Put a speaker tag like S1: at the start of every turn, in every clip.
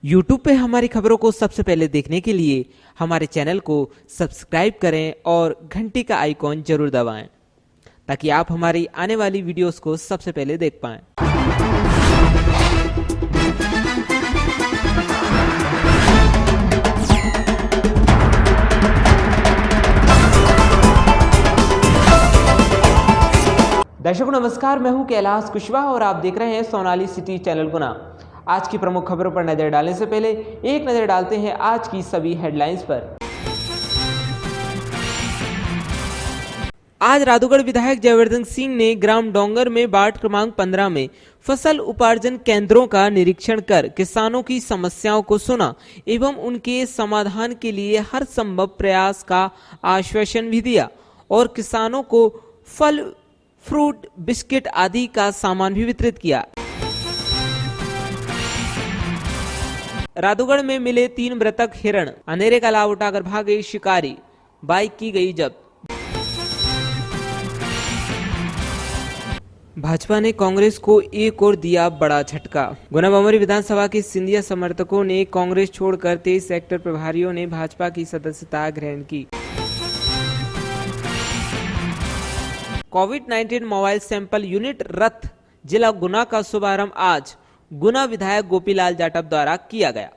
S1: YouTube पे हमारी खबरों को सबसे पहले देखने के लिए हमारे चैनल को सब्सक्राइब करें और घंटी का आइकॉन जरूर दबाएं ताकि आप हमारी आने वाली वीडियोस को सबसे पहले देख पाएं। दर्शकों नमस्कार, मैं हूं कैलाश कुशवाहा और आप देख रहे हैं सोनाली सिटी चैनल गुना। आज की प्रमुख खबरों पर नजर डालने से पहले एक नजर डालते हैं आज की सभी हेडलाइंस पर। आज राधौगढ़ विधायक जयवर्धन सिंह ने ग्राम डोंगर में वार्ड क्रमांक 15 में फसल उपार्जन केंद्रों का निरीक्षण कर किसानों की समस्याओं को सुना एवं उनके समाधान के लिए हर संभव प्रयास का आश्वासन भी दिया और किसानों को फल, फ्रूट, बिस्किट आदि का सामान भी वितरित किया। राधौगढ़ में मिले 3 मृतक हिरण, अंधेरे का लाभ उठाकर भागे शिकारी, बाइक की गई जब्त। भाजपा ने कांग्रेस को एक और दिया बड़ा झटका। गुना बमरी विधानसभा के सिंधिया समर्थकों ने कांग्रेस छोड़कर 23 सेक्टर प्रभारियों ने भाजपा की सदस्यता ग्रहण की। कोविड-19 मोबाइल सैंपल यूनिट रथ जिला गुना का शुभारंभ आज गुना विधायक गोपीलाल जाटव द्वारा किया गया।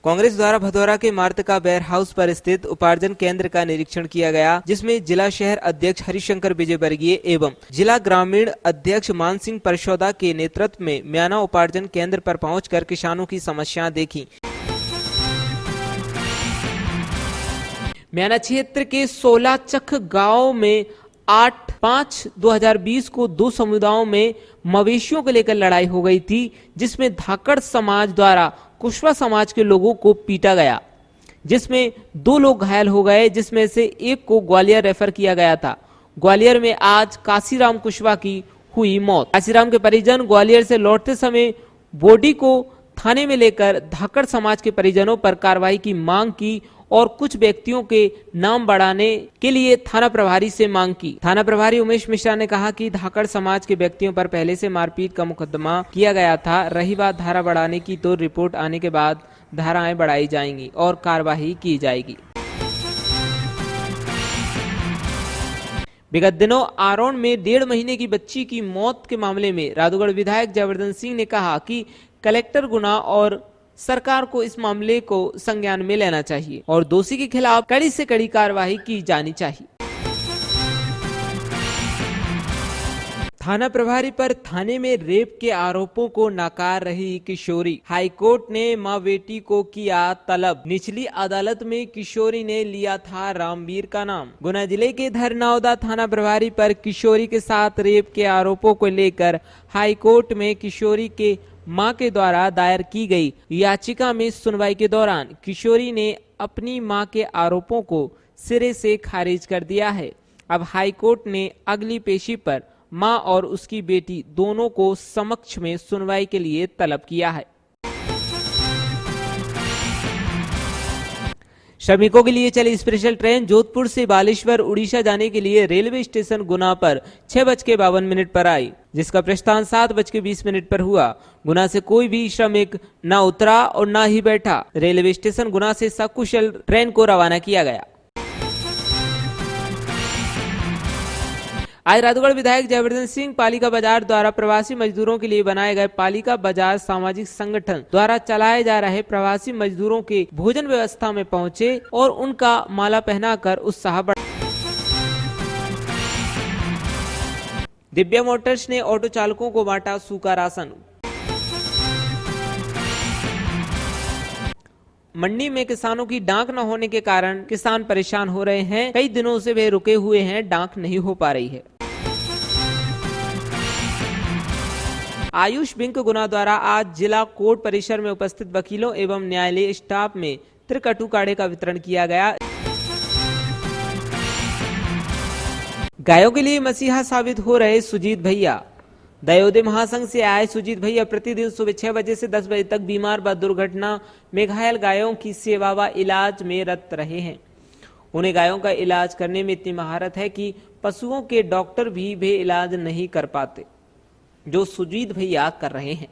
S1: कांग्रेस द्वारा भदौरा के मार्तका वेयर हाउस पर स्थित उपार्जन केंद्र का निरीक्षण किया गया, जिसमें जिला शहर अध्यक्ष हरिशंकर विजयवर्गीय एवं जिला ग्रामीण अध्यक्ष मान सिंह परशोदा के नेतृत्व में म्याना उपार्जन केंद्र पर पहुंचकर किसानों की समस्याएं देखी। म्याना क्षेत्र के 16 चख गांव में 8/5/2020 को 2 समुदायों में मवेशियों को लेकर लड़ाई हो गई थी, जिसमें धाकड़ समाज द्वारा कुशवा समाज के लोगों को पीटा गया, जिसमें 2 लोग घायल हो गए, जिसमें से एक को ग्वालियर रेफर किया गया था। ग्वालियर में आज काशीराम कुशवा की हुई मौत। काशीराम के परिजन ग्वालियर से लौटते समय बॉडी को थाने में लेकर धाकड़ समाज के परिजनों पर कार्रवाई की मांग की और कुछ व्यक्तियों के नाम बढ़ाने के लिए थाना प्रभारी से मांग की। थाना प्रभारी उमेश मिश्रा ने कहा कि धाकड़ समाज के व्यक्तियों पर पहले से मारपीट का मुकदमा किया गया था। रही बात धारा बढ़ाने की, तो रिपोर्ट आने के बाद धाराएं बढ़ाई जाएंगी और कार्रवाई की जाएगी। विगत दिनों आरोन में 1.5 महीने की बच्ची की मौत के मामले में राधौगढ़ विधायक जयवर्धन सिंह ने कहा कि कलेक्टर गुना और सरकार को इस मामले को संज्ञान में लेना चाहिए और दोषी के खिलाफ कड़ी से कड़ी कार्रवाई की जानी चाहिए। थाना प्रभारी पर थाने में रेप के आरोपों को नकार रही किशोरी। हाईकोर्ट ने मां बेटी को किया तलब। निचली अदालत में किशोरी ने लिया था रामवीर का नाम। गुना जिले के धरनाउदा थाना प्रभारी पर किशोरी के साथ रेप के आरोपों को लेकर हाईकोर्ट में किशोरी के मां के द्वारा दायर की गई याचिका में सुनवाई के दौरान किशोरी ने अपनी मां के आरोपों को सिरे से खारिज कर दिया है। अब हाईकोर्ट ने अगली पेशी पर मां और उसकी बेटी दोनों को समक्ष में सुनवाई के लिए तलब किया है। श्रमिकों के लिए चली स्पेशल ट्रेन जोधपुर से बालेश्वर उड़ीसा जाने के लिए रेलवे स्टेशन गुना पर 6:52 पर आई, जिसका प्रस्थान 7:20 पर हुआ। गुना से कोई भी श्रमिक न उतरा और न ही बैठा। रेलवे स्टेशन गुना से सकुशल ट्रेन को रवाना किया गया। आज राधौगढ़ विधायक जयवर्धन सिंह पालिका बाजार द्वारा प्रवासी मजदूरों के लिए बनाए गए पालिका बाजार सामाजिक संगठन द्वारा चलाए जा रहे प्रवासी मजदूरों के भोजन व्यवस्था में पहुंचे और उनका माला पहनाकर उत्साह बढ़ाया। दिव्या मोटर्स ने ऑटो चालकों को बांटा सूखा राशन। मंडी में किसानों की डाक न होने के कारण किसान परेशान हो रहे हैं। कई दिनों से वे रुके हुए हैं, डाक नहीं हो पा रही है। आयुष बैंक गुना द्वारा आज जिला कोर्ट परिसर में उपस्थित वकीलों एवं न्यायालय स्टाफ में त्रिकटु काढ़े का वितरण किया गया। गायों के लिए मसीहा साबित हो रहे सुजीत भैया। दयोदय महासंघ से आए सुजीत भैया प्रतिदिन सुबह 6 बजे से 10 बजे तक बीमार व दुर्घटना में घायल गायों की सेवा व इलाज में रत रहे हैं। उन्हें गायों का इलाज करने में इतनी महारत है कि पशुओं के डॉक्टर भी वे इलाज नहीं कर पाते। जो सुजीत भैया कर रहे हैं।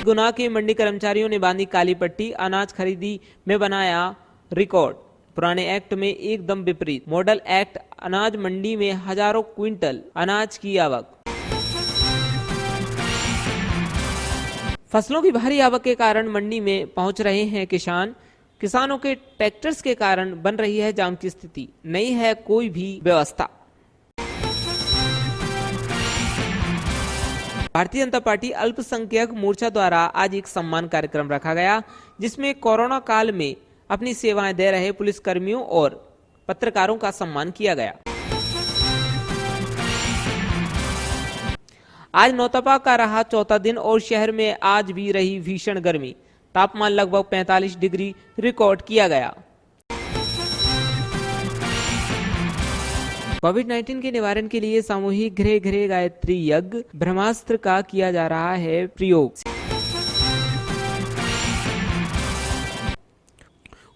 S1: गुना के मंडी कर्मचारियों ने बांधी काली पट्टी, अनाज खरीदी में बनाया रिकॉर्ड। पुराने एक्ट में एकदम विपरीत, मॉडल एक्ट अनाज मंडी में हजारों क्विंटल अनाज की आवक। फसलों की भारी आवक के कारण मंडी में पहुंच रहे हैं किसानों के ट्रैक्टर्स के कारण बन रही है जाम की स्थिति, नहीं है कोई भी व्यवस्था। भारतीय जनता पार्टी अल्पसंख्यक मोर्चा द्वारा आज एक सम्मान कार्यक्रम रखा गया, जिसमें कोरोना काल में अपनी सेवाएं दे रहे पुलिस कर्मियों और पत्रकारों का सम्मान किया गया। आज नौतपा का रहा चौथा दिन और शहर में आज भी रही भीषण गर्मी, तापमान लगभग 45 डिग्री रिकॉर्ड किया गया। कोविड-19 के निवारण के लिए सामूहिक गृह गृह गायत्री यज्ञ ब्रह्मास्त्र का किया जा रहा है प्रयोग।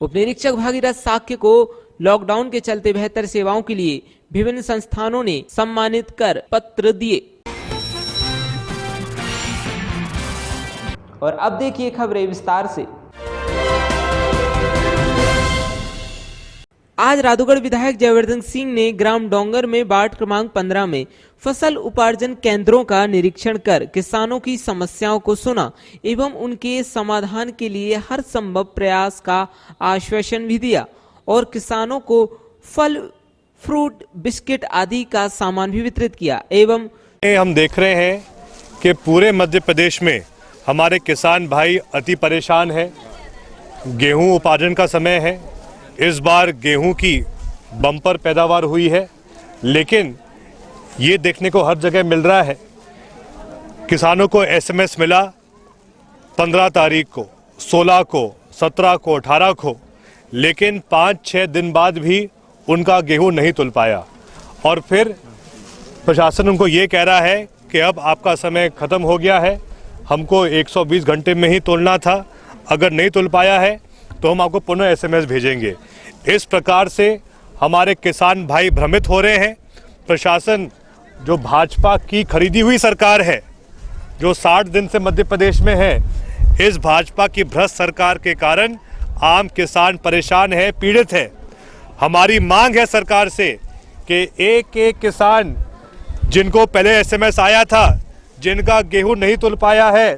S1: उपनिरीक्षक भागीरथ साक्य को लॉकडाउन के चलते बेहतर सेवाओं के लिए विभिन्न संस्थानों ने सम्मानित कर पत्र दिए। और अब देखिए खबरें विस्तार से। आज राधौगढ़ विधायक जयवर्धन सिंह ने ग्राम डोंगर में वार्ड क्रमांक 15 में फसल उपार्जन केंद्रों का निरीक्षण कर किसानों की समस्याओं को सुना एवं उनके समाधान के लिए हर संभव प्रयास का आश्वासन भी दिया और किसानों को फल, फ्रूट, बिस्किट आदि का सामान भी वितरित किया। एवं
S2: हम देख रहे हैं कि पूरे मध्य प्रदेश में हमारे किसान भाई अति परेशान हैं। गेहूं उपार्जन का समय है, इस बार गेहूं की बम्पर पैदावार हुई है, लेकिन ये देखने को हर जगह मिल रहा है। किसानों को एसएमएस मिला 15 तारीख को, 16 को, 17 को, 18 को, लेकिन 5-6 दिन बाद भी उनका गेहूं नहीं तुल पाया और फिर प्रशासन उनको ये कह रहा है कि अब आपका समय ख़त्म हो गया है, हमको 120 घंटे में ही तोलना था, अगर नहीं तुल पाया है तो हम आपको पुनः एसएमएस भेजेंगे। इस प्रकार से हमारे किसान भाई भ्रमित हो रहे हैं। प्रशासन जो भाजपा की खरीदी हुई सरकार है, जो 60 दिन से मध्य प्रदेश में है, इस भाजपा की भ्रष्ट सरकार के कारण आम किसान परेशान है, पीड़ित है। हमारी मांग है सरकार से कि एक एक किसान जिनको पहले एसएमएस आया था, जिनका गेहूं नहीं तुल पाया है,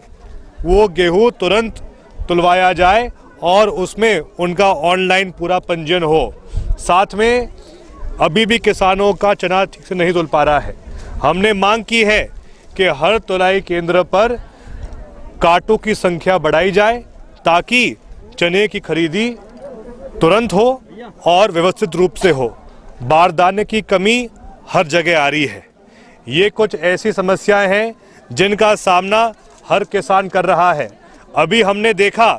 S2: वो गेहूं तुरंत तुलवाया जाए और उसमें उनका ऑनलाइन पूरा पंजीयन हो। साथ में अभी भी किसानों का चना ठीक से नहीं तुल पा रहा है। हमने मांग की है कि हर तुलाई केंद्र पर कांटों की संख्या बढ़ाई जाए ताकि चने की खरीदी तुरंत हो और व्यवस्थित रूप से हो। बारदाने की कमी हर जगह आ रही है। ये कुछ ऐसी समस्याएं हैं जिनका सामना हर किसान कर रहा है। अभी हमने देखा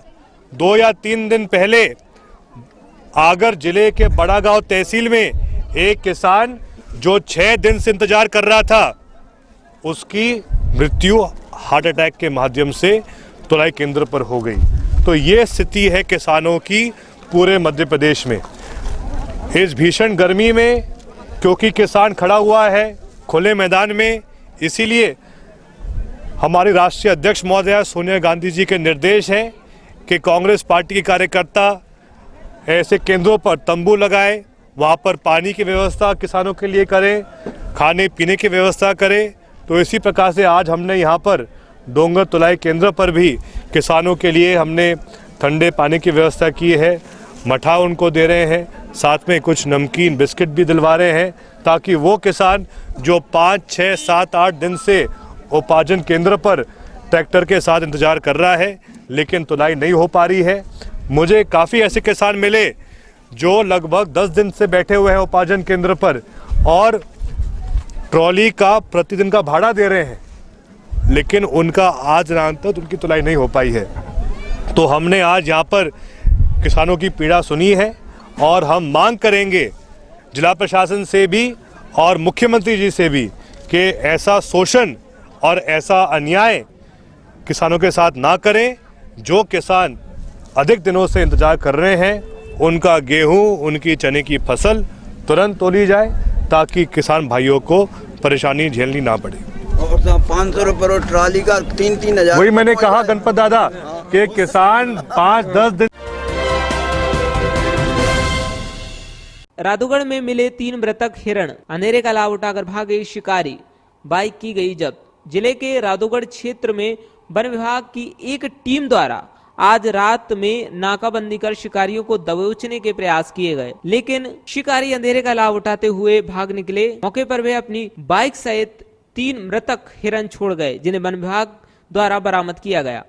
S2: 2 या 3 दिन पहले आगर जिले के बड़ा गांव तहसील में एक किसान जो 6 दिन से इंतजार कर रहा था, उसकी मृत्यु हार्ट अटैक के माध्यम से तुलाई केंद्र पर हो गई। तो ये स्थिति है किसानों की पूरे मध्य प्रदेश में। इस भीषण गर्मी में क्योंकि किसान खड़ा हुआ है खुले मैदान में, इसीलिए हमारी राष्ट्रीय अध्यक्ष महोदया सोनिया गांधी जी के निर्देश हैं कि कांग्रेस पार्टी के कार्यकर्ता ऐसे केंद्रों पर तंबू लगाएं, वहाँ पर पानी की व्यवस्था किसानों के लिए करें, खाने पीने की व्यवस्था करें। तो इसी प्रकार से आज हमने यहाँ पर डोंगर तुलाई केंद्र पर भी किसानों के लिए हमने ठंडे पानी की व्यवस्था की है, मठा उनको दे रहे हैं, साथ में कुछ नमकीन बिस्किट भी दिलवा रहे हैं ताकि वो किसान जो 5, 6, 7, 8 दिन से उपार्जन केंद्र पर ट्रैक्टर के साथ इंतजार कर रहा है लेकिन तुलाई नहीं हो पा रही है। मुझे काफ़ी ऐसे किसान मिले जो लगभग 10 दिन से बैठे हुए हैं उपार्जन केंद्र पर और ट्रॉली का प्रतिदिन का भाड़ा दे रहे हैं, लेकिन उनका आज रात तक उनकी तुलाई नहीं हो पाई है। तो हमने आज यहाँ पर किसानों की पीड़ा सुनी है और हम मांग करेंगे जिला प्रशासन से भी और मुख्यमंत्री जी से भी कि ऐसा शोषण और ऐसा अन्याय किसानों के साथ ना करें। जो किसान अधिक दिनों से इंतजार कर रहे हैं, उनका गेहूं, उनकी चने की फसल तुरंत तोली जाए ताकि किसान भाइयों को परेशानी झेलनी ना पड़े।
S3: और 500 रुपये ट्राली का 3-3 हजार।
S2: वही मैंने कहा गणपत दादा कि किसान 5-10 दिन।
S1: राधौगढ़ में मिले 3 मृतक हिरण, अंधेरे का लाभ उठाकर भागे शिकारी, बाइक की गई जब्त। जिले के राधौगढ़ क्षेत्र में वन विभाग की एक टीम द्वारा आज रात में नाकाबंदी कर शिकारियों को दबोचने के प्रयास किए गए, लेकिन शिकारी अंधेरे का लाभ उठाते हुए भाग निकले। मौके पर वे अपनी बाइक सहित 3 मृतक हिरण छोड़ गए, जिन्हें वन विभाग द्वारा बरामद किया गया।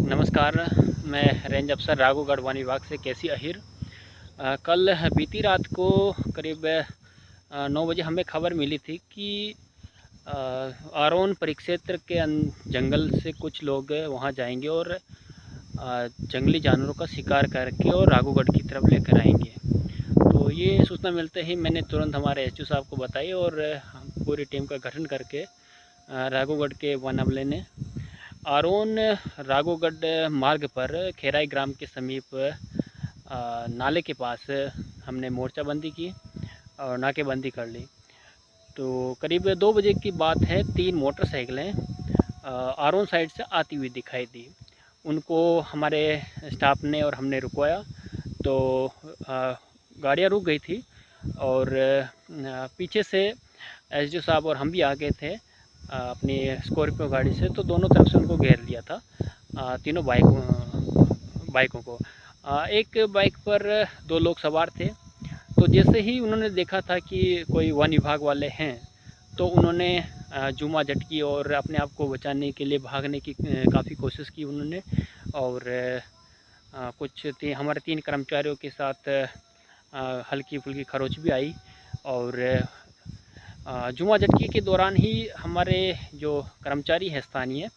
S4: नमस्कार, मैं रेंज अफसर राघोगढ़ वन विभाग से केसी अहिर। कल बीती रात को करीब 9 बजे हमें खबर मिली थी कि आरोन परिक्षेत्र के जंगल से कुछ लोग वहां जाएंगे और जंगली जानवरों का शिकार करके और राघोगढ़ की तरफ लेकर आएंगे। तो ये सूचना मिलते ही मैंने तुरंत हमारे एसडीओ साहब को बताई और पूरी टीम का गठन करके राघोगढ़ के वन अमले ने आरोन राघोगढ़ मार्ग पर खेराई ग्राम के समीप नाले के पास हमने मोर्चाबंदी की और नाकेबंदी कर ली। तो करीब 2 बजे की बात है, 3 मोटरसाइकिलें आरोन साइड से आती हुई दिखाई दी। उनको हमारे स्टाफ ने और हमने रुकवाया तो गाड़ियाँ रुक गई थी और पीछे से एसडीओ साहब और हम भी आ गए थे अपनी स्कॉर्पियो गाड़ी से। तो दोनों तरफ से उनको घेर लिया था, तीनों बाइकों को। एक बाइक पर 2 लोग सवार थे। तो जैसे ही उन्होंने देखा था कि कोई वन विभाग वाले हैं तो उन्होंने जुमा झटकी और अपने आप को बचाने के लिए भागने की काफ़ी कोशिश की उन्होंने। और कुछ हमारे 3 कर्मचारियों के साथ हल्की फुल्की खरोच भी आई। और जुमा झटकी के दौरान ही हमारे जो कर्मचारी हैं स्थानीय,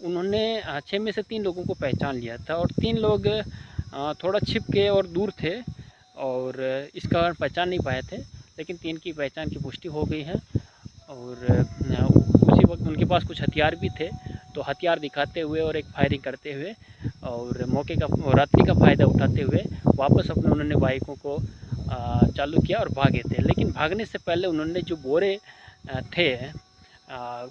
S4: उन्होंने 6 में से 3 लोगों को पहचान लिया था और 3 लोग थोड़ा छिप के और दूर थे और इस कारण पहचान नहीं पाए थे, लेकिन 3 की पहचान की पुष्टि हो गई है। और उसी वक्त उनके पास कुछ हथियार भी थे, तो हथियार दिखाते हुए और एक फायरिंग करते हुए और मौके का रात्रि का फ़ायदा उठाते हुए वापस अपने उन्होंने बाइकों को चालू किया और भागे थे। लेकिन भागने से पहले उन्होंने जो बोरे थे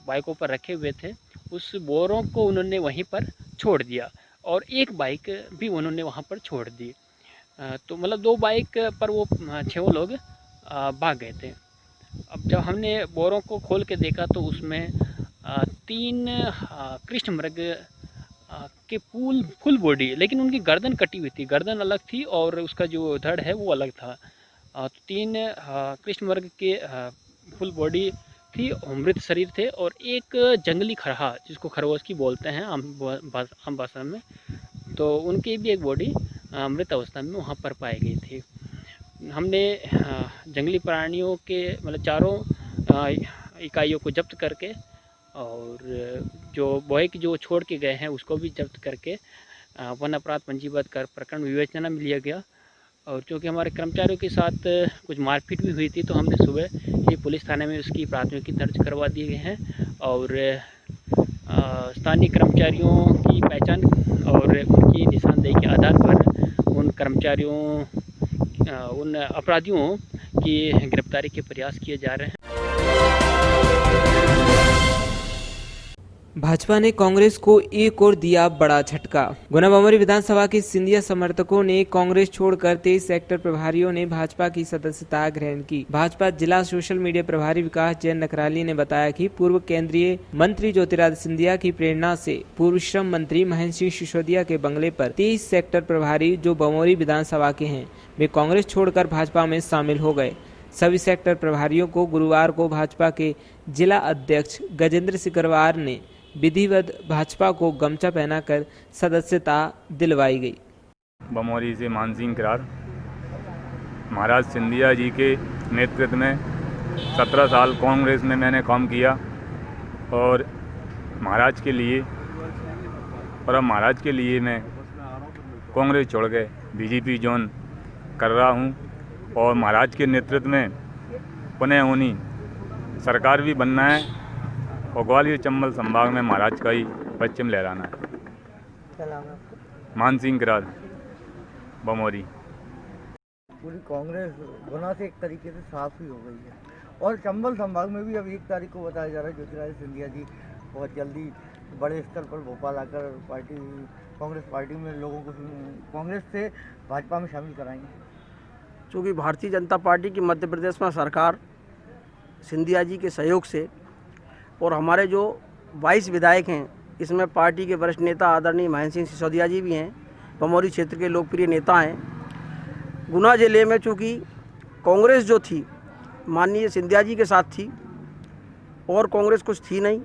S4: बाइकों पर रखे हुए थे, उस बोरों को उन्होंने वहीं पर छोड़ दिया और एक बाइक भी उन्होंने वहाँ पर छोड़ दी। तो मतलब 2 बाइक पर वो 6 लोग भाग गए थे। अब जब हमने बोरों को खोल के देखा तो उसमें 3 कृष्ण मृग के फुल बॉडी, लेकिन उनकी गर्दन कटी हुई थी, गर्दन अलग थी और उसका जो धड़ है वो अलग था। तो 3 कृष्ण मृग के फुल बॉडी थी, मृत शरीर थे और एक जंगली खरहा जिसको खरगोश की बोलते हैं आम भाषा में, तो उनकी भी एक बॉडी मृत अवस्था में वहाँ पर पाई गई थी। हमने जंगली प्राणियों के मतलब 4 इकाइयों को जब्त करके और जो बॉय की जो छोड़ के गए हैं उसको भी जब्त करके वन अपराध पंजीबद्ध कर प्रकरण विवेचना में लिया गया। और चूँकि हमारे कर्मचारियों के साथ कुछ मारपीट भी हुई थी तो हमने सुबह ही पुलिस थाने में उसकी प्राथमिकी दर्ज करवा दिए गए हैं और स्थानीय कर्मचारियों की पहचान और उनकी निशानदेही के आधार पर उन कर्मचारियों उन अपराधियों की गिरफ्तारी के प्रयास किए जा रहे हैं।
S1: भाजपा ने कांग्रेस को एक और दिया बड़ा झटका। गुना बमोरी विधानसभा के सिंधिया समर्थकों ने कांग्रेस छोड़कर 23 सेक्टर प्रभारियों ने भाजपा की सदस्यता ग्रहण की। भाजपा जिला सोशल मीडिया प्रभारी विकास जैन नकराली ने बताया कि पूर्व केंद्रीय मंत्री ज्योतिरादित्य सिंधिया की प्रेरणा से पूर्व श्रम मंत्री महेंद्र सिंह सिसोदिया के बंगले पर 23 सेक्टर प्रभारी जो बमोरी विधानसभा के हैं, वे कांग्रेस छोड़कर भाजपा में शामिल हो गए। सभी सेक्टर प्रभारियों को गुरुवार को भाजपा के जिला अध्यक्ष गजेंद्र सिकरवार ने विधिवत भाजपा को गमछा पहनाकर सदस्यता दिलवाई गई।
S5: बमोरी से मानसिंह करार। महाराज सिंधिया जी के नेतृत्व में 17 साल कांग्रेस में मैंने काम किया और महाराज के लिए, और अब महाराज के लिए मैं कांग्रेस छोड़ के बीजेपी ज्वाइन कर रहा हूं और महाराज के नेतृत्व में पुनः उन्हीं सरकार भी बनना है और ग्वालियर चंबल संभाग में महाराज का ही पश्चिम लहराना है। मानसिंह करार, बमोरी।
S6: पूरी कांग्रेस गुना से एक तरीके से साफ ही हो गई है। और चंबल संभाग में भी अब 1 तारीख को बताया जा रहा है ज्योतिरादित्य सिंधिया जी बहुत जल्दी बड़े स्तर पर भोपाल आकर कांग्रेस पार्टी में लोगों को कांग्रेस से भाजपा में शामिल कराएंगे।
S7: चूँकि भारतीय जनता पार्टी की मध्य प्रदेश में सरकार सिंधिया जी के सहयोग से और हमारे जो 22 विधायक हैं, इसमें पार्टी के वरिष्ठ नेता आदरणीय महेंद्र सिंह सिसोदिया जी भी हैं, बमौरी क्षेत्र के लोकप्रिय नेता हैं। गुना जिले में चूँकि कांग्रेस जो थी माननीय सिंधिया जी के साथ थी और कांग्रेस कुछ थी नहीं।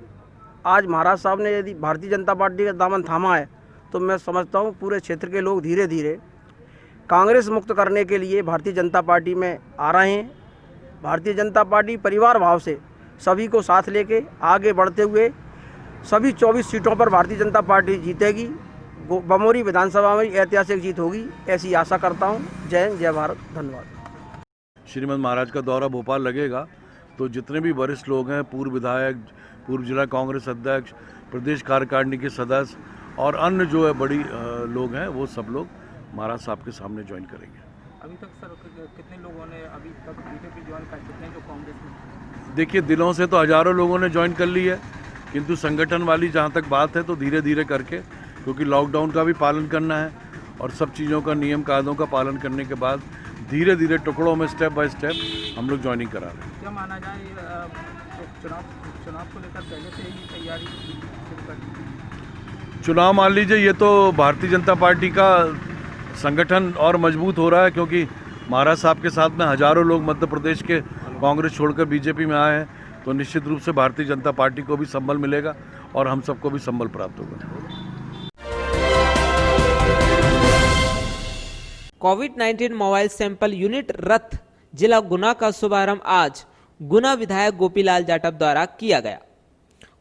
S7: आज महाराज साहब ने यदि भारतीय जनता पार्टी का दामन थामा है तो मैं समझता हूँ पूरे क्षेत्र के लोग धीरे धीरे कांग्रेस मुक्त करने के लिए भारतीय जनता पार्टी में आ रहे हैं। भारतीय जनता पार्टी परिवार भाव से सभी को साथ लेके आगे बढ़ते हुए सभी 24 सीटों पर भारतीय जनता पार्टी जीतेगी। बमौरी विधानसभा में ऐतिहासिक जीत होगी, ऐसी आशा करता हूँ। जय हिंद, जय भारत, धन्यवाद।
S8: श्रीमद महाराज का दौरा भोपाल लगेगा तो जितने भी वरिष्ठ लोग हैं, पूर्व विधायक, पूर्व जिला कांग्रेस अध्यक्ष, प्रदेश कार्यकारिणी के सदस्य और अन्य जो है बड़ी लोग हैं, वो सब लोग महाराज साहब के सामने ज्वाइन करेंगे।
S9: अभी तक सर कितने लोगों ने अभी तक बीजेपी ज्वाइन कर, कितने जो कांग्रेस में?
S8: देखिए, दिलों से तो हज़ारों लोगों ने ज्वाइन कर ली है, किंतु संगठन वाली जहाँ तक बात है तो धीरे धीरे करके, क्योंकि लॉकडाउन का भी पालन करना है और सब चीज़ों का नियम कायदों का पालन करने के बाद धीरे धीरे टुकड़ों में स्टेप बाय स्टेप हम लोग ज्वाइनिंग करा रहे हैं।
S9: क्या माना जाए चुनाव को लेकर पहले से ही तैयारी शुरू कर दी?
S8: चुनाव मान लीजिए, ये तो भारतीय जनता पार्टी का संगठन और मजबूत हो रहा है, क्योंकि महाराज साहब के साथ में हज़ारों लोग मध्य प्रदेश के कांग्रेस छोड़कर बीजेपी में आए हैं, तो निश्चित रूप से भारतीय जनता पार्टी को भी संबल मिलेगा और हम सबको भी संबल प्राप्त होगा।
S1: कोविड-19 मोबाइल सैंपल यूनिट रथ जिला गुना का शुभारंभ आज गुना विधायक गोपीलाल जाटव द्वारा किया गया।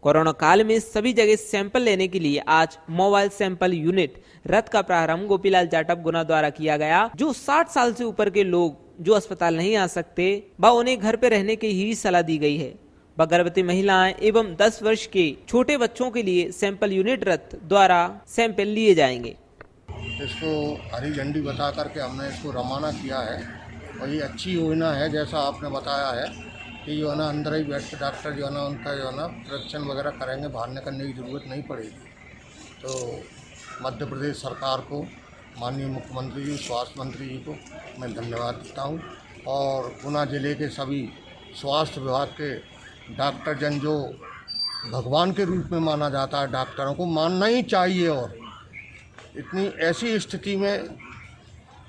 S1: कोरोना काल में सभी जगह सैंपल लेने के लिए आज मोबाइल सैंपल यूनिट रथ का प्रारंभ गोपीलाल जाटव गुना द्वारा किया गया। जो 60 साल से ऊपर के लोग जो अस्पताल नहीं आ सकते, वह उन्हें घर पे रहने की ही सलाह दी गई है। वह गर्भवती महिलाएं एवं 10 वर्ष के छोटे बच्चों के लिए सैंपल यूनिट रथ द्वारा सैंपल लिए जाएंगे।
S10: इसको हरी झंडी बता करके हमने इसको रवाना किया है और ये अच्छी योजना है, जैसा आपने बताया है कि जो है ना अंदर ही बैठ के डॉक्टर जो है ना उनका जो है ना परीक्षण वगैरह करेंगे, बाहर निकलने की ज़रूरत नहीं पड़ेगी। तो मध्य प्रदेश सरकार को, माननीय मुख्यमंत्री जी, स्वास्थ्य मंत्री जी को मैं धन्यवाद देता हूँ। और गुना जिले के सभी स्वास्थ्य विभाग के डॉक्टर जन जो भगवान के रूप में माना जाता है, डॉक्टरों को मानना ही चाहिए। और इतनी ऐसी स्थिति में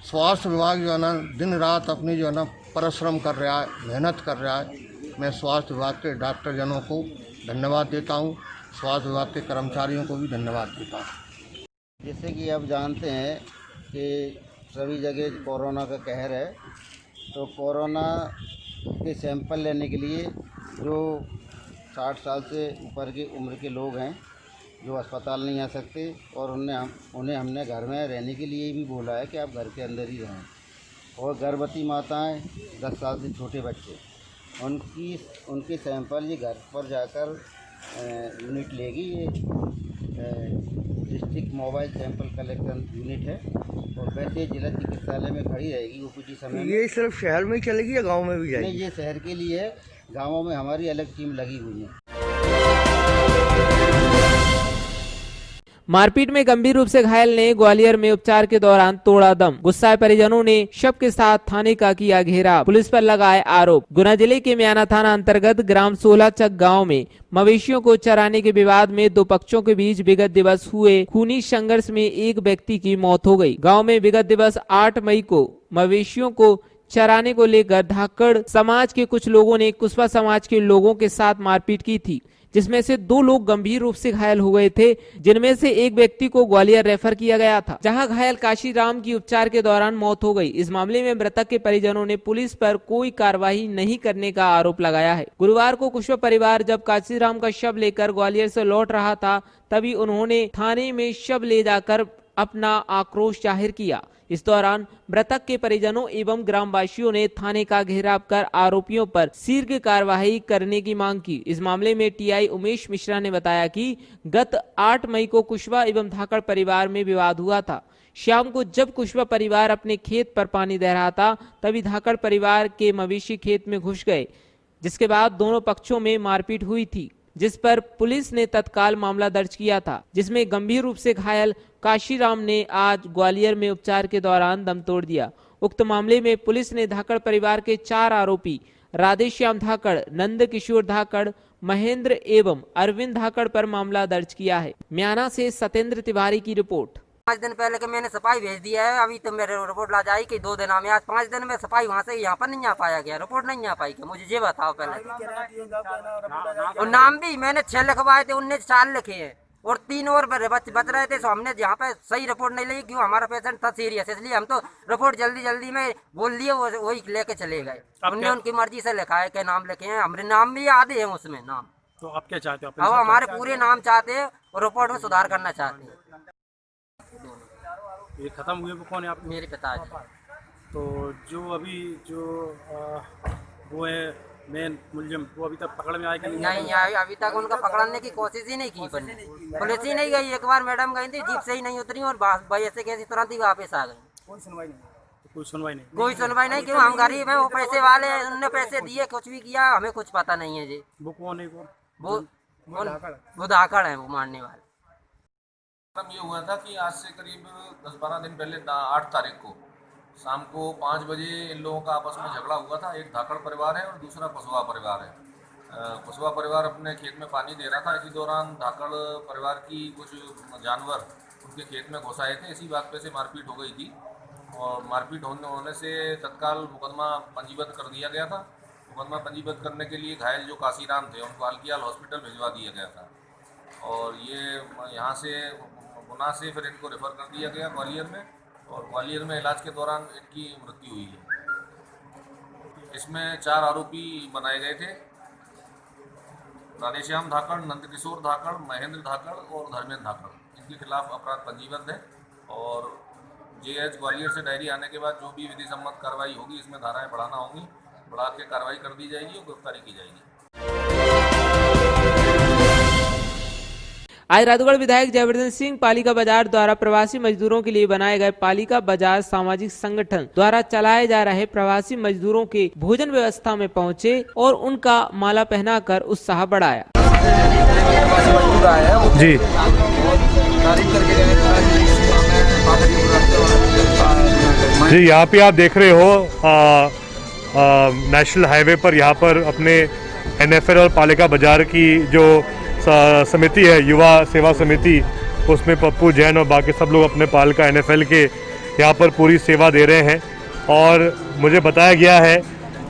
S10: स्वास्थ्य विभाग जो है ना दिन रात अपनी जो है ना परिश्रम कर रहा है, मेहनत कर रहा है। मैं स्वास्थ्य विभाग के डॉक्टर जनों को धन्यवाद देता हूँ, स्वास्थ्य विभाग के कर्मचारियों को भी धन्यवाद देता हूँ।
S11: जैसे कि आप जानते हैं कि सभी जगह कोरोना का कहर है, तो कोरोना के सैंपल लेने के लिए जो 60 साल से ऊपर की उम्र के लोग हैं जो अस्पताल नहीं आ सकते, और उन्हें हमने घर में रहने के लिए भी बोला है कि आप घर के अंदर ही रहें। और गर्भवती माताएं, 10 साल से छोटे बच्चे, उनके सैंपल ये घर पर जाकर यूनिट लेगी। ये district mobile sample collection unit है और वैसे जिला चिकित्सालय में खड़ी रहेगी ओपीडी समय में।
S6: ये सिर्फ शहर में ही चलेगी या गाँव में भी जाएगी?
S11: नहीं, ये शहर के लिए है, गाँवों में हमारी अलग टीम लगी हुई है।
S1: मारपीट में गंभीर रूप से घायल ने ग्वालियर में उपचार के दौरान तोड़ा दम। गुस्साए परिजनों ने शव के साथ थाने का किया घेराव, पुलिस पर लगाए आरोप। गुना जिले के म्याना थाना अंतर्गत ग्राम 16 चक गांव में मवेशियों को चराने के विवाद में दो पक्षों के बीच विगत दिवस हुए खूनी संघर्ष में एक व्यक्ति की मौत हो गई। गाँव में विगत दिवस 8 मई को मवेशियों को चराने को लेकर धाकड़ समाज के कुछ लोगों ने कुशवा समाज के लोगों के साथ मारपीट की थी, जिसमें से 2 लोग गंभीर रूप से घायल हो गए थे, जिनमें से एक व्यक्ति को ग्वालियर रेफर किया गया था, जहां घायल काशीराम की उपचार के दौरान मौत हो गई। इस मामले में मृतक के परिजनों ने पुलिस पर कोई कार्रवाई नहीं करने का आरोप लगाया है। गुरुवार को कुशवा परिवार जब काशीराम का शव लेकर ग्वालियर से लौट रहा था, तभी उन्होंने थाने में शव ले जाकर अपना आक्रोश जाहिर किया। इस दौरान मृतक के परिजनों एवं ग्रामवासियों ने थाने का घेराव कर आरोपियों पर शीघ्र कार्रवाई करने की मांग की। इस मामले में टीआई उमेश मिश्रा ने बताया कि गत 8 मई को कुशवाहा एवं धाकड़ परिवार में विवाद हुआ था। शाम को जब कुशवाहा परिवार अपने खेत पर पानी दे रहा था, तभी धाकड़ परिवार के मवेशी खेत में घुस गए, जिसके बाद दोनों पक्षों में मारपीट हुई थी, जिस पर पुलिस ने तत्काल मामला दर्ज किया था, जिसमें गंभीर रूप से घायल काशीराम ने आज ग्वालियर में उपचार के दौरान दम तोड़ दिया। उक्त मामले में पुलिस ने धाकड़ परिवार के 4 आरोपी राधेश्याम धाकड़, नंद किशोर धाकड़, महेंद्र एवं अरविंद धाकड़ पर मामला दर्ज किया है। म्याना से सत्येंद्र तिवारी की रिपोर्ट।
S12: 5 दिन पहले के मैंने सफाई भेज दिया है, अभी तो मेरे रिपोर्ट ला जाएगी कि 2 दिन में। आज 5 दिन में सफाई वहाँ से यहाँ पर नहीं आ पाया गया, रिपोर्ट नहीं आ पाई। मुझे ये बताओ पहले। और नाम भी मैंने 6 लिखवाए थे, 19 4 लिखे हैं और 3 और बच रहे थे। तो हमने यहाँ पे सही रिपोर्ट नहीं ली, क्यों? हमारा पेशेंट था सीरियस, इसलिए हम तो रिपोर्ट जल्दी में बोल लिए, वही लेके चले गए। हमने उनकी मर्जी से लिखा है, क्या नाम लिखे हैं, हमारे नाम भी आधे हैं उसमें नाम।
S9: तो आप क्या चाहते हो?
S12: अब हमारे पूरे नाम चाहते हैं और रिपोर्ट में सुधार करना चाहते हैं।
S9: ये खत्म हुए वो कौन है आप?
S12: मेरे पिताजी।
S9: तो जो अभी वो है मेन मुलजिम, वो अभी तक पकड़ में आए कि
S12: नहीं आए? अभी तक उनका पकड़ने की कोशिश ही नहीं की, पुलिस ही नहीं गई। एक बार मैडम गई थी, जीप से ही नहीं उतरी और भाई ऐसे कैसे तुरंत ही वापस आ गई।
S9: कोई सुनवाई नहीं? कोई सुनवाई नहीं?
S12: कोई सुनवाई नहीं, क्यों? हम गरीब हैं, वो पैसे वाले हैं, उनने पैसे दिए, कुछ भी किया, हमें कुछ पता नहीं है जी।
S9: वो कौन है?
S12: वो धाकड़ है, वो मारने वाले।
S13: ये हुआ था कि आज से करीब 10-12 दिन पहले 8 तारीख को शाम को 5 बजे इन लोगों का आपस में झगड़ा हुआ था। एक धाकड़ परिवार है और दूसरा कुशवाहा परिवार है। कुशवाहा परिवार अपने खेत में पानी दे रहा था, इसी दौरान धाकड़ परिवार की कुछ जानवर उनके खेत में घुस आए थे। इसी बात पे से मारपीट हो गई थी और मारपीट होने से तत्काल मुकदमा पंजीबद्ध कर दिया गया था। मुकदमा पंजीबद्ध करने के लिए घायल जो काशीराम थे उनको अलकियाल हॉस्पिटल भिजवा दिया गया था और ये यहाँ से गुना से फिर इनको रेफर कर दिया गया ग्वालियर में और ग्वालियर में इलाज के दौरान इनकी मृत्यु हुई है। इसमें 4 आरोपी बनाए गए थे, राधेश्याम धाकड़, नंदकिशोर धाकड़, महेंद्र धाकड़ और धर्मेंद्र धाकड़। इनके खिलाफ अपराध पंजीबद्ध है और जेएच ग्वालियर से डायरी आने के बाद जो भी विधि सम्मत कार्रवाई होगी, इसमें धाराएं बढ़ाना होंगी, बढ़ा के कार्रवाई कर दी जाएगी और गिरफ्तारी की जाएगी।
S1: आज राजगढ़ विधायक जयवर्धन सिंह पालिका बाजार द्वारा प्रवासी मजदूरों के लिए बनाए गए पालिका बाजार सामाजिक संगठन द्वारा चलाए जा रहे प्रवासी मजदूरों के भोजन व्यवस्था में पहुंचे और उनका माला पहनाकर उत्साह बढ़ाया।
S2: जी जी, यहाँ पे आप देख रहे हो नेशनल हाईवे पर यहाँ पर अपने एनएफएल और पालिका बाजार की जो समिति है, युवा सेवा समिति, उसमें पप्पू जैन और बाकी सब लोग अपने पालिका एनएफएल के यहाँ पर पूरी सेवा दे रहे हैं। और मुझे बताया गया है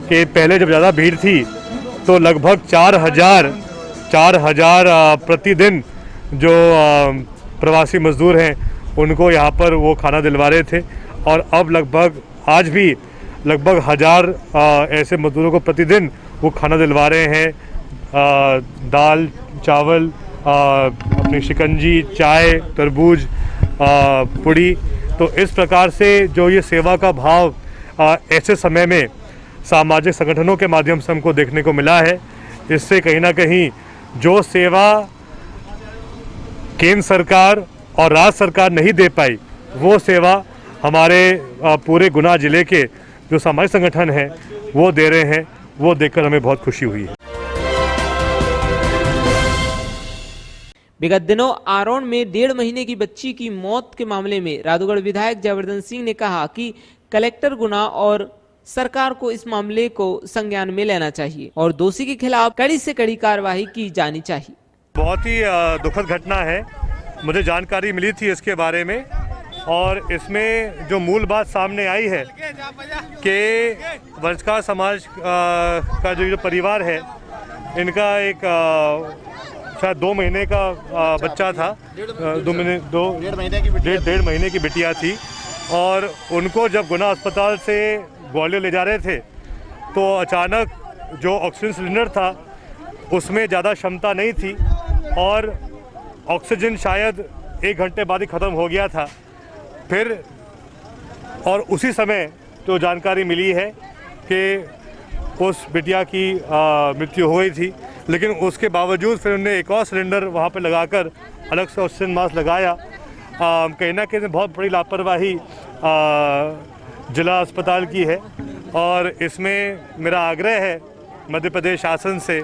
S2: कि पहले जब ज़्यादा भीड़ थी तो लगभग 4,000 प्रतिदिन जो प्रवासी मजदूर हैं उनको यहाँ पर वो खाना दिलवा रहे थे और अब लगभग आज भी लगभग 1000 ऐसे मजदूरों को प्रतिदिन वो खाना दिलवा रहे हैं। दाल, चावल, अपनी शिकंजी, चाय, तरबूज, पुड़ी। तो इस प्रकार से जो ये सेवा का भाव ऐसे समय में सामाजिक संगठनों के माध्यम से हमको देखने को मिला है, इससे कहीं ना कहीं जो सेवा केंद्र सरकार और राज्य सरकार नहीं दे पाई, वो सेवा हमारे पूरे गुना जिले के जो सामाजिक संगठन हैं वो दे रहे हैं। वो देखकर हमें बहुत खुशी हुई है।
S1: विगत दिनों आरोन में 1.5 महीने की बच्ची की मौत के मामले में राजगढ़ विधायक जयवर्धन सिंह ने कहा कि कलेक्टर गुना और सरकार को इस मामले को संज्ञान में लेना चाहिए और दोषी के खिलाफ कड़ी से कड़ी कार्रवाई की जानी चाहिए।
S2: बहुत ही दुखद घटना है, मुझे जानकारी मिली थी इसके बारे में और इसमें जो मूल बात सामने आई है कि वंशकार समाज का जो परिवार है, इनका एक शायद 2 महीने का बच्चा था, 1.5 महीने की बिटिया थी और उनको जब गुना अस्पताल से ग्वालियर ले जा रहे थे तो अचानक जो ऑक्सीजन सिलेंडर था उसमें ज़्यादा क्षमता नहीं थी और ऑक्सीजन शायद 1 घंटे बाद ही ख़त्म हो गया था। फिर और उसी समय तो जानकारी मिली है कि उस बिटिया की मृत्यु हो गई थी, लेकिन उसके बावजूद फिर उन्होंने एक और सिलेंडर वहाँ पर लगाकर अलग से ऑक्सीजन मास्क लगाया। कहीं ना कहीं बहुत बड़ी लापरवाही जिला अस्पताल की है और इसमें मेरा आग्रह है मध्य प्रदेश शासन से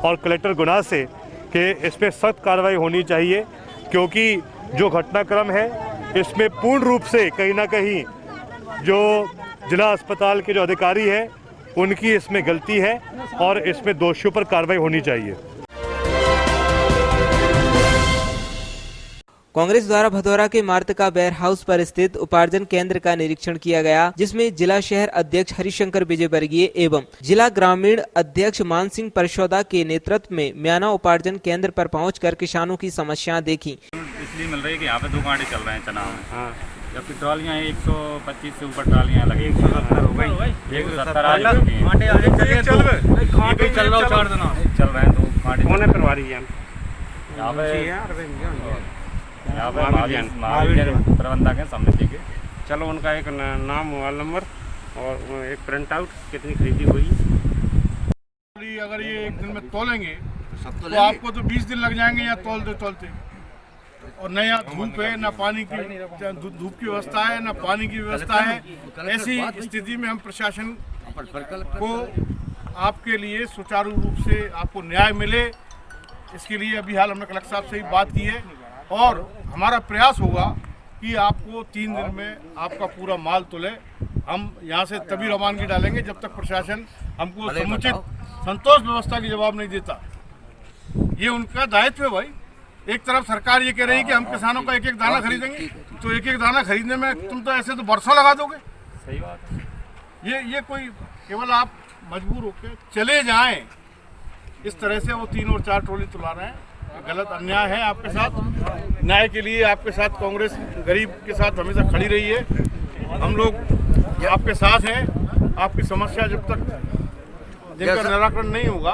S2: और कलेक्टर गुना से कि इस पर सख्त कार्रवाई होनी चाहिए, क्योंकि जो घटनाक्रम है इसमें पूर्ण रूप से कहीं ना कहीं जो जिला अस्पताल के जो अधिकारी हैं उनकी इसमें गलती है और इसमें दोषियों पर कार्रवाई होनी चाहिए।
S1: कांग्रेस द्वारा भदौरा के मार्तका वेयर हाउस पर स्थित उपार्जन केंद्र का निरीक्षण किया गया, जिसमें जिला शहर अध्यक्ष हरिशंकर विजयवर्गीय एवं जिला ग्रामीण अध्यक्ष मान सिंह परशोदा के नेतृत्व में म्याना उपार्जन केंद्र पर पहुंचकर किसानों की समस्याएं देखी।
S5: इसलिए मिल रही है कि यहाँ पे 2 कांटे चल रहे हैं चना में, जबकि ट्रॉलियाँ 125 से ऊपर ट्रॉलियाँ लगी, 170 हो गई, 170 आ चुकी हैं, चल रहे हैं 2 कांटे यहाँ पे महावीर प्रबंधक है समिति के।
S14: चलो उनका एक नाम, मोबाइल नंबर और एक प्रिंट आउट कितनी खरीदी हुई।
S15: अगर ये एक दिन में तोलेंगे तो आपको तो 20 दिन लग जाएंगे या तोलते, और न यहाँ धूप है, न पानी की धूप की व्यवस्था है, न पानी की व्यवस्था है। ऐसी स्थिति में हम प्रशासन को आपके लिए सुचारू रूप से आपको न्याय मिले, इसके लिए अभी हाल हमने कलेक्टर साहब से ही बात की है और हमारा प्रयास होगा कि आपको 3 दिन में आपका पूरा माल तुले। हम यहाँ से तभी रवानगी डालेंगे जब तक प्रशासन हमको समुचित संतोष व्यवस्था की जवाब नहीं देता। ये उनका दायित्व है भाई। एक तरफ सरकार ये कह रही है कि हम किसानों का एक एक दाना खरीदेंगे, तो एक एक दाना खरीदने में तुम तो ऐसे तो बरसों लगा दोगे।
S5: सही बात है।
S15: ये कोई केवल आप मजबूर होकर चले जाएं, इस तरह से वो 3 और 4 ट्रॉली तुला रहे हैं, गलत अन्याय है आपके साथ। न्याय के लिए आपके साथ कांग्रेस गरीब के साथ हमेशा खड़ी रही है। हम लोग आपके साथ हैं। आपकी समस्या जब तक जिनका निराकरण नहीं होगा,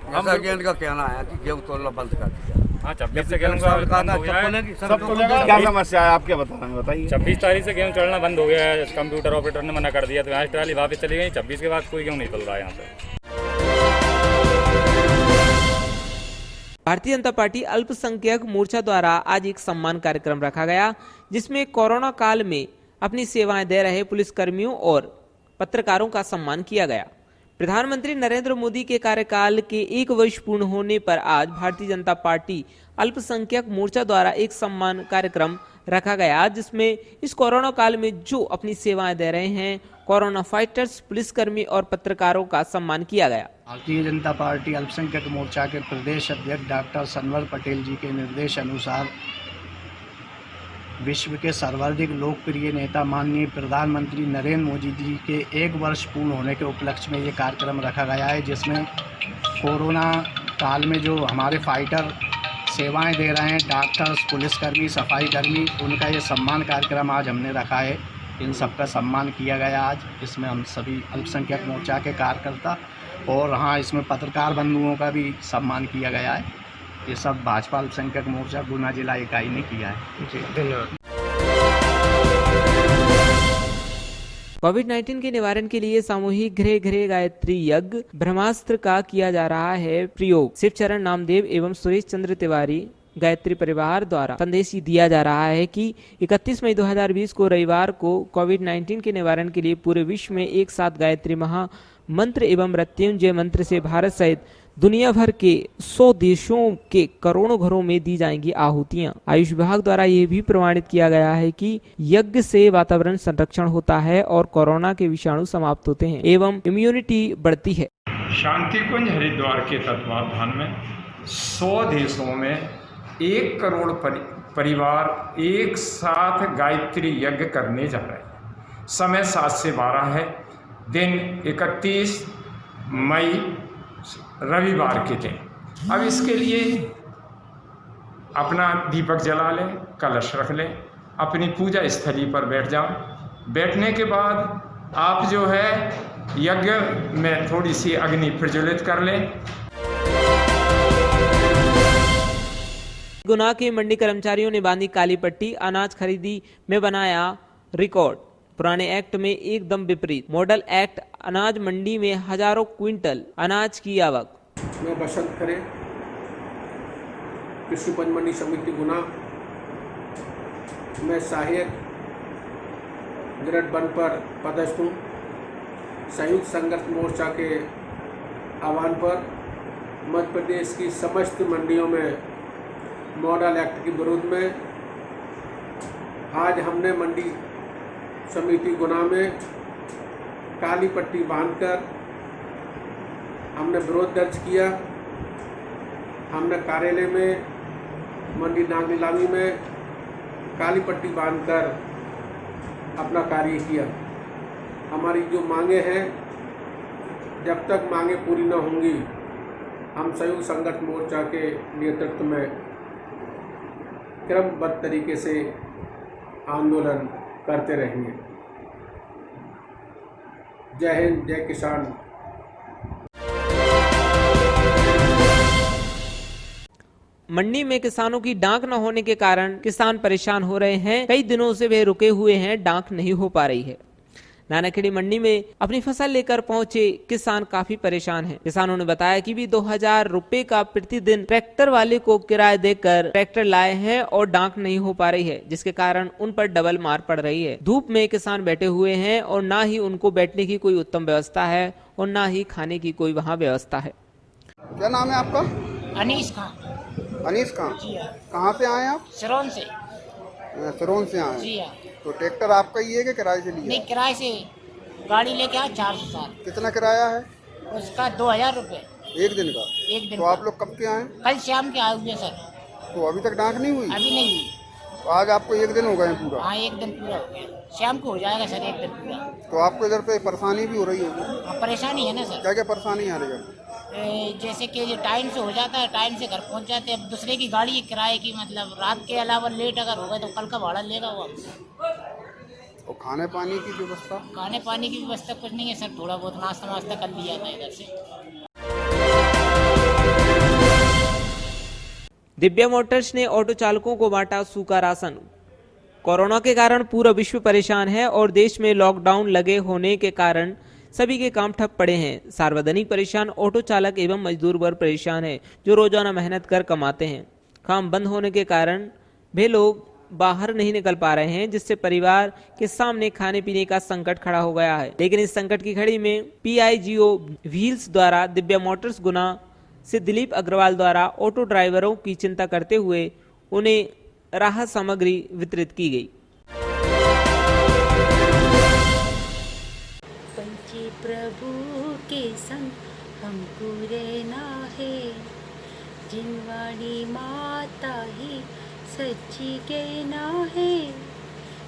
S3: हम का कहना है कि गेहूं तोड़ना बंद कर दिया।
S5: हाँ, 26 से गेहूं
S15: सब तोलेगा। क्या समस्या है आपके बताइए।
S5: 26 तारीख से गेहूं चढ़ना बंद हो गया है, कंप्यूटर ऑपरेटर ने मना कर दिया, तो यहाँ ट्राली वापस चली गई। 26 के बाद कोई गेहूं नहीं चल रहा है यहाँ पे।
S1: भारतीय जनता पार्टी अल्पसंख्यक मोर्चा द्वारा आज एक सम्मान कार्यक्रम रखा गया, जिसमें कोरोना काल में अपनी सेवाएं दे रहे पुलिसकर्मियों और पत्रकारों का सम्मान किया गया। प्रधानमंत्री नरेंद्र मोदी के कार्यकाल के 1 वर्ष पूर्ण होने पर आज भारतीय जनता पार्टी अल्पसंख्यक मोर्चा द्वारा एक सम्मान कार्यक्रम रखा गया, जिसमें इस कोरोना काल में जो अपनी सेवाएं दे रहे हैं कोरोना फाइटर्स, पुलिसकर्मी और पत्रकारों का सम्मान किया गया।
S16: भारतीय जनता पार्टी अल्पसंख्यक मोर्चा के प्रदेश अध्यक्ष डॉक्टर सनवर पटेल जी के निर्देश अनुसार विश्व के सर्वाधिक लोकप्रिय नेता माननीय प्रधानमंत्री नरेंद्र मोदी जी के 1 वर्ष पूर्ण होने के उपलक्ष्य में ये कार्यक्रम रखा गया है, जिसमें कोरोना काल में जो हमारे फाइटर सेवाएं दे रहे हैं, डॉक्टर्स, पुलिसकर्मी, सफाई कर्मी, उनका ये सम्मान कार्यक्रम आज हमने रखा है। इन सबका सम्मान किया गया आज। इसमें हम सभी अल्पसंख्यक मोर्चा के कार्यकर्ता और हाँ, इसमें पत्रकार बंधुओं का भी सम्मान किया गया है। ये सब भाजपा अल्पसंख्यक मोर्चा गुना जिला इकाई ने किया है। धन्यवाद।
S1: कोविड-19 के निवारण के लिए सामूहिक घरे घरे गायत्री यज्ञ ब्रह्मास्त्र का किया जा रहा है प्रयोग। शिवचरण नामदेव एवं सुरेश चंद्र तिवारी गायत्री परिवार द्वारा संदेश दिया जा रहा है कि 31 मई 2020 को रविवार को कोविड-19 के निवारण के लिए पूरे विश्व में एक साथ गायत्री महा मंत्र एवं मृत्युंजय मंत्र से भारत सहित दुनिया भर के 100 देशों के करोड़ों घरों में दी जाएंगी आहुतियां। आयुष विभाग द्वारा यह भी प्रमाणित किया गया है कि यज्ञ से वातावरण संरक्षण होता है और कोरोना के विषाणु समाप्त होते हैं एवं इम्यूनिटी बढ़ती है।
S17: शांति कुंज हरिद्वार के तत्वावधान में 100 देशों में 1 करोड़ परिवार एक साथ गायत्री यज्ञ करने जा रहे हैं। समय 7 से 12 है। दिन 31 मई रविवार के दिन। अब इसके लिए अपना दीपक जला लें, कलश रख लें, अपनी पूजा स्थली पर बैठ जाओ। बैठने के बाद आप जो है यज्ञ में थोड़ी सी अग्नि प्रज्वलित कर लें।
S1: गुना के मंडी कर्मचारियों ने बांधी काली पट्टी, अनाज खरीदी में बनाया रिकॉर्ड। पुराने एक्ट में एकदम विपरीत, मॉडल एक्ट अनाज मंडी में हजारों क्विंटल अनाज की आवक।
S9: मैं बसंत खरे, कृषि उपज मंडी समिति गुना, मैं सहायक ग्रेड 1 पर पदस्थ हूँ। संयुक्त संघर्ष मोर्चा के आह्वान पर मध्य प्रदेश की समस्त मंडियों में मॉडल एक्ट के विरोध में आज हमने मंडी समिति गुना में काली पट्टी बांधकर हमने विरोध दर्ज किया। हमने कार्यालय में मंडी नाग नीलामी में काली पट्टी बांधकर अपना कार्य किया। हमारी जो मांगे हैं, जब तक मांगे पूरी न होंगी, हम संयुक्त संघर्ष मोर्चा के नेतृत्व में क्रमबद्ध तरीके से आंदोलन करते रहेंगे। जय हिंद, जय किसान।
S1: मंडी में किसानों की डाक न होने के कारण किसान परेशान हो रहे हैं। कई दिनों से वे रुके हुए हैं, डाक नहीं हो पा रही है। नानाखेड़ी मंडी में अपनी फसल लेकर पहुंचे किसान काफी परेशान हैं। किसानों ने बताया कि भी 2000 रुपए का प्रतिदिन ट्रैक्टर वाले को किराया देकर ट्रैक्टर लाए हैं और डाक नहीं हो पा रही है, जिसके कारण उन पर डबल मार पड़ रही है। धूप में किसान बैठे हुए हैं और ना ही उनको बैठने की कोई उत्तम व्यवस्था है और ना ही खाने की कोई वहाँ व्यवस्था है।
S6: क्या नाम है आपका?
S18: अनीस खां।
S6: अनीस खां,
S18: जी हाँ।
S6: कहाँ से आए आप?
S18: सिरोन से।
S6: सिरोन से आए?
S18: जी हाँ।
S6: तो ट्रैक्टर आपका ही है कि किराए से लिया?
S18: नहीं, किराए से गाड़ी लेके आया 407।
S6: कितना किराया है
S18: उसका? 2000 रुपये
S6: एक दिन का।
S18: एक दिन
S6: तो
S18: का।
S6: आप लोग कब के आए?
S18: कल शाम के आए हुए सर।
S6: तो अभी तक डाक नहीं हुई?
S18: अभी नहीं हुई।
S6: तो आज आपको एक दिन हो गए पूरा?
S18: हाँ, एक दिन पूरा हो गया। शाम को हो जाएगा सर, एक दिन पूरा।
S6: तो आपको इधर पे परेशानी भी हो रही होगी?
S18: हाँ, परेशानी है ना सर।
S6: क्या क्या परेशानी आ रही है?
S18: जैसे कि जो टाइम से हो जाता है, टाइम से घर पहुंच जाते हैं। अब दूसरे की गाड़ी किराए की, मतलब रात के अलावा लेट अगर हो गए तो कल का भाड़ा लेगा वो हमसे।
S6: और खाने पानी की व्यवस्था?
S18: खाने पानी की व्यवस्था कुछ नहीं है सर, थोड़ा बहुत नाश्ता वास्ता कर लिया था इधर से।
S1: दिव्या मोटर्स ने ऑटो चालकों को बांटा सूखा राशन। कोरोना के कारण पूरा विश्व परेशान है और देश में लॉकडाउन लगे होने के कारण सभी के काम ठप पड़े हैं। सार्वजनिक परेशान, ऑटो चालक एवं मजदूर वर्ग परेशान है, जो रोजाना मेहनत कर कमाते हैं। काम बंद होने के कारण वे लोग बाहर नहीं निकल पा रहे हैं, जिससे परिवार के सामने खाने पीने का संकट खड़ा हो गया है। लेकिन इस संकट की घड़ी में PIGO व्हील्स द्वारा दिव्या मोटर्स गुना से दिलीप अग्रवाल द्वारा ऑटो ड्राइवरों की चिंता करते हुए उन्हें राहत सामग्री वितरित की गई।
S19: पंची प्रभु के संग हमको रहना है, जिनवाड़ी माता ही सच्ची कहना है,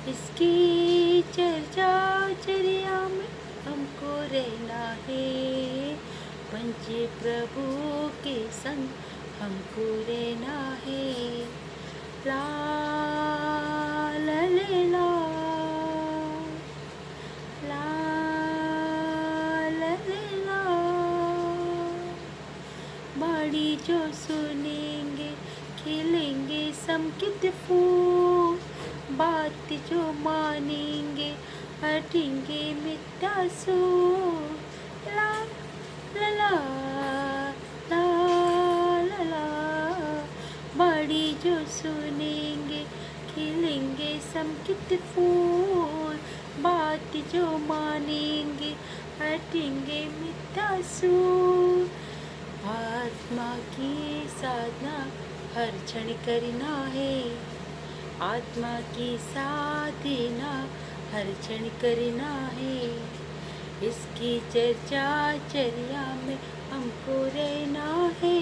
S19: इसकी चर्चा चर्या में हमको रहना है। पंची प्रभु के संग हमको रहना है। ला ला ले ला, ला ला ले ला। बाड़ी जो सुनेंगे खिलेंगे समकित फूल, बात जो मानेंगे हटेंगे मिट्टा सो। ला ला ला ला ला ला। बाड़ी जो सुनेंगे खिलेंगे समकित फूल, बात जो मानेंगे हटेंगे मिट्टा सूर। आत्मा की साधना हर क्षण करना है, आत्मा की साधना हर क्षण करना है, इसकी चर्चा चर्या में हमको रहना है।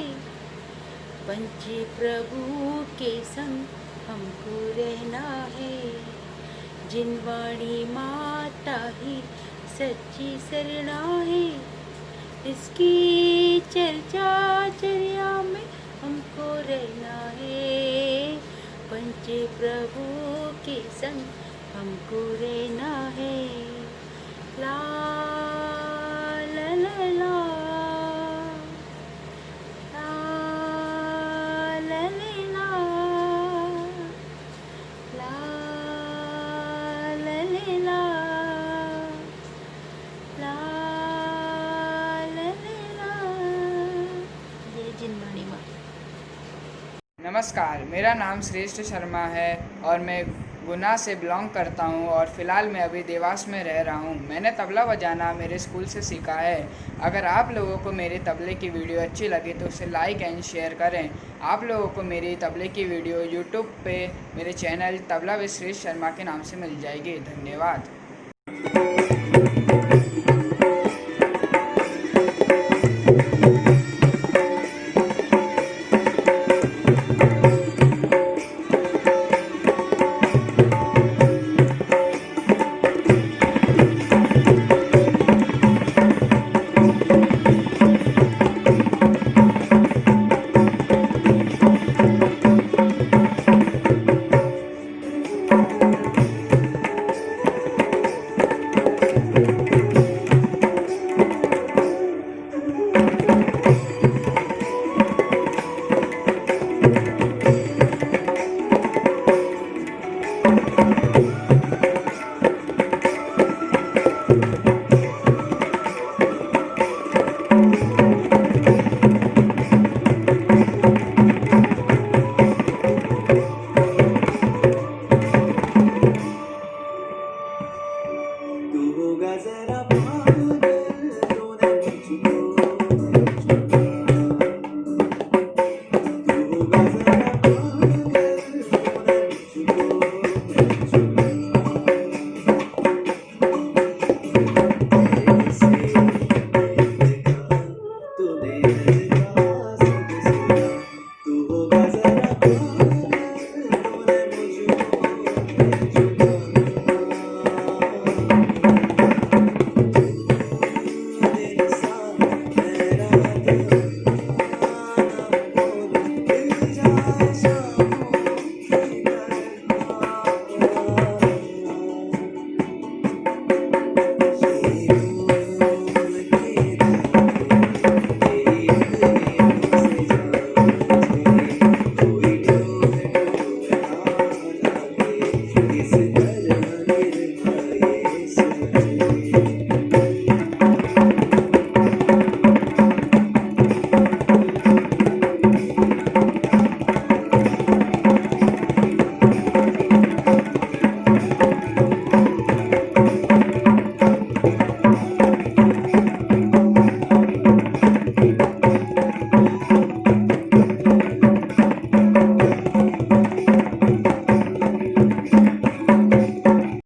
S19: पंची प्रभु के संग हमको रहना है, जिनवाणी माता ही सच्ची शरणा है, इसकी चर्चा चर्या में हमको रहना है। पंच प्रभु के संग हमको रहना है। ला ला ला ला, ला ला ला ला।
S20: नमस्कार, मेरा नाम श्रेष्ठ शर्मा है और मैं गुना से बिलोंग करता हूं और फ़िलहाल मैं अभी देवास में रह रहा हूं। मैंने तबला बजाना मेरे स्कूल से सीखा है। अगर आप लोगों को मेरे तबले की वीडियो अच्छी लगे तो उसे लाइक एंड शेयर करें। आप लोगों को मेरी तबले की वीडियो यूट्यूब पे मेरे चैनल तबला विद श्रेष्ठ शर्मा के नाम से मिल जाएगी। धन्यवाद।